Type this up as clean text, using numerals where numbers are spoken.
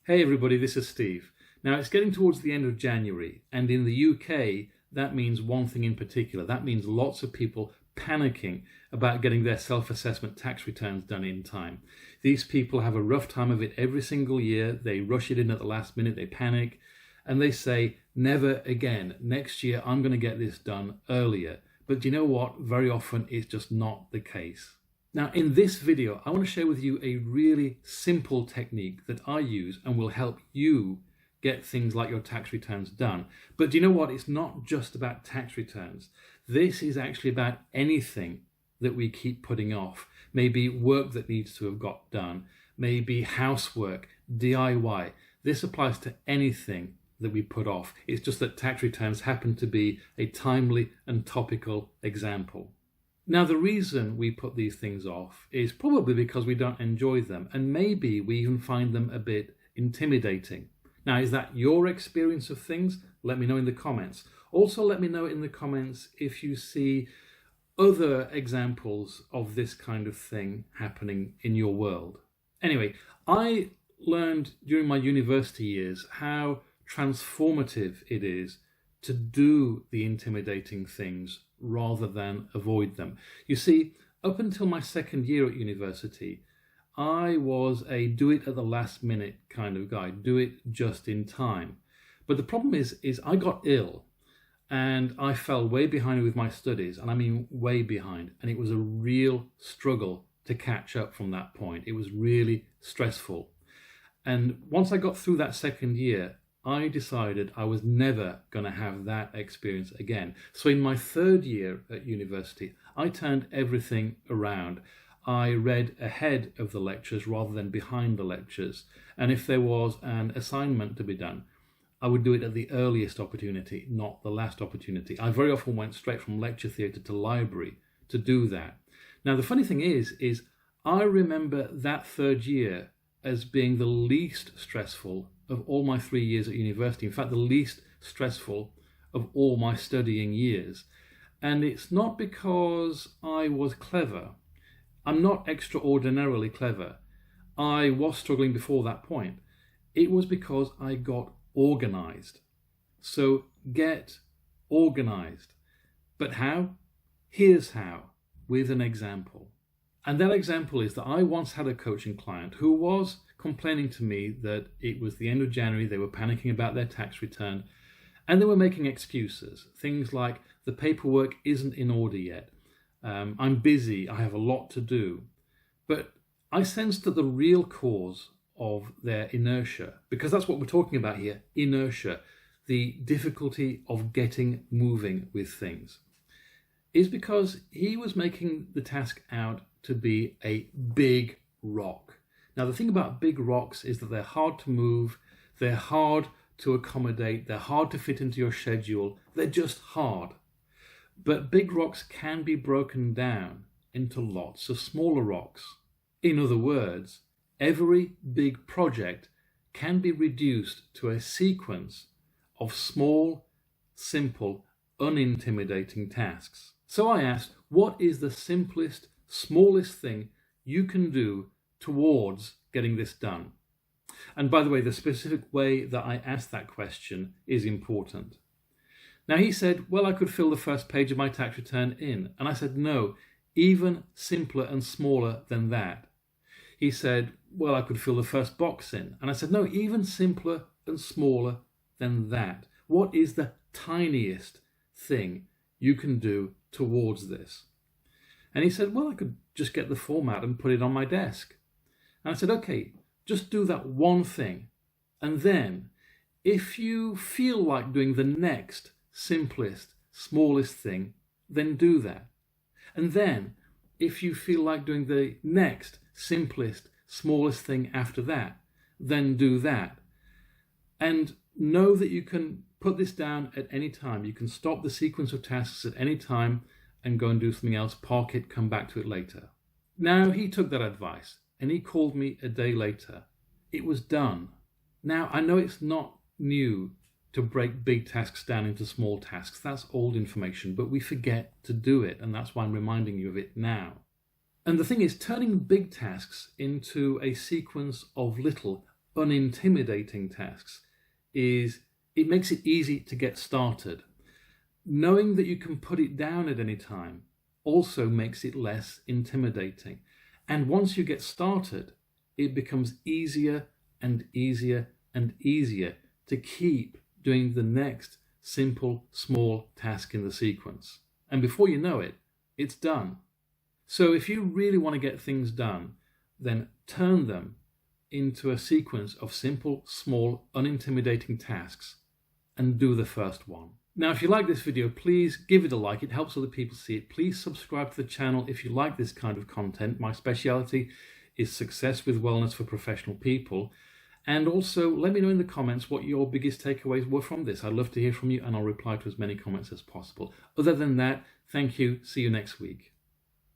Hey everybody, this is Steve. Now it's getting towards the end of January, and in the UK that means one thing in particular. That means lots of people panicking about getting their self-assessment tax returns done in time. These people have a rough time of it every single year. They rush it in at the last minute, they panic, and they say, never again. Next year I'm going to get this done earlier. But do you know what? Very often it's just not the case. Now, in this video, I want to share with you a really simple technique that I use and will help you get things like your tax returns done. But do you know what? It's not just about tax returns. This is actually about anything that we keep putting off. Maybe work that needs to have got done, maybe housework, DIY. This applies to anything that we put off. It's just that tax returns happen to be a timely and topical example. Now, the reason we put these things off is probably because we don't enjoy them, and maybe we even find them a bit intimidating. Now, is that your experience of things? Let me know in the comments. Also, let me know in the comments if you see other examples of this kind of thing happening in your world. Anyway, I learned during my university years how transformative it is to do the intimidating things rather than avoid them. You see, up until my second year at university, I was a do it at the last minute kind of guy, do it just in time. But the problem is I got ill and I fell way behind with my studies, and I mean way behind, and it was a real struggle to catch up from that point. It was really stressful. And once I got through that second year, I decided I was never going to have that experience again. So in my third year at university, I turned everything around. I read ahead of the lectures rather than behind the lectures. And if there was an assignment to be done, I would do it at the earliest opportunity, not the last opportunity. I very often went straight from lecture theatre to library to do that. Now, the funny thing is I remember that third year as being the least stressful of all my 3 years at university. In fact, the least stressful of all my studying years. And it's not because I was clever. I'm not extraordinarily clever. I was struggling before that point. It was because I got organised. So get organised. But how? Here's how, with an example. And that example is that I once had a coaching client who was complaining to me that it was the end of January, they were panicking about their tax return, and they were making excuses. Things like, the paperwork isn't in order yet, I'm busy, I have a lot to do. But I sensed that the real cause of their inertia, because that's what we're talking about here, inertia, the difficulty of getting moving with things, is because he was making the task out to be a big rock. Now, the thing about big rocks is that they're hard to move, they're hard to accommodate, they're hard to fit into your schedule, they're just hard. But big rocks can be broken down into lots of smaller rocks. In other words, every big project can be reduced to a sequence of small, simple, unintimidating tasks. So I asked, what is the simplest, smallest thing you can do towards getting this done? And by the way, the specific way that I asked that question is important. Now, he said, well, I could fill the first page of my tax return in. And I said, no, even simpler and smaller than that. He said, well, I could fill the first box in. And I said, no, even simpler and smaller than that. What is the tiniest thing you can do towards this? And he said, well, I could just get the form out and put it on my desk. And I said, okay, just do that one thing. And then if you feel like doing the next simplest, smallest thing, then do that. And then if you feel like doing the next simplest, smallest thing after that, then do that. And know that you can put this down at any time. You can stop the sequence of tasks at any time and go and do something else, park it, come back to it later. Now, he took that advice and he called me a day later. It was done. Now, I know it's not new to break big tasks down into small tasks. That's old information, but we forget to do it, and that's why I'm reminding you of it now. And the thing is, turning big tasks into a sequence of little unintimidating tasks is it makes it easy to get started. Knowing that you can put it down at any time also makes it less intimidating. And once you get started, it becomes easier and easier and easier to keep doing the next simple, small task in the sequence. And before you know it, it's done. So if you really want to get things done, then turn them into a sequence of simple, small, unintimidating tasks and do the first one. Now, if you like this video, please give it a like. It helps other people see it. Please subscribe to the channel if you like this kind of content. My speciality is success with wellness for professional people. And also, let me know in the comments what your biggest takeaways were from this. I'd love to hear from you, and I'll reply to as many comments as possible. Other than that, thank you. See you next week.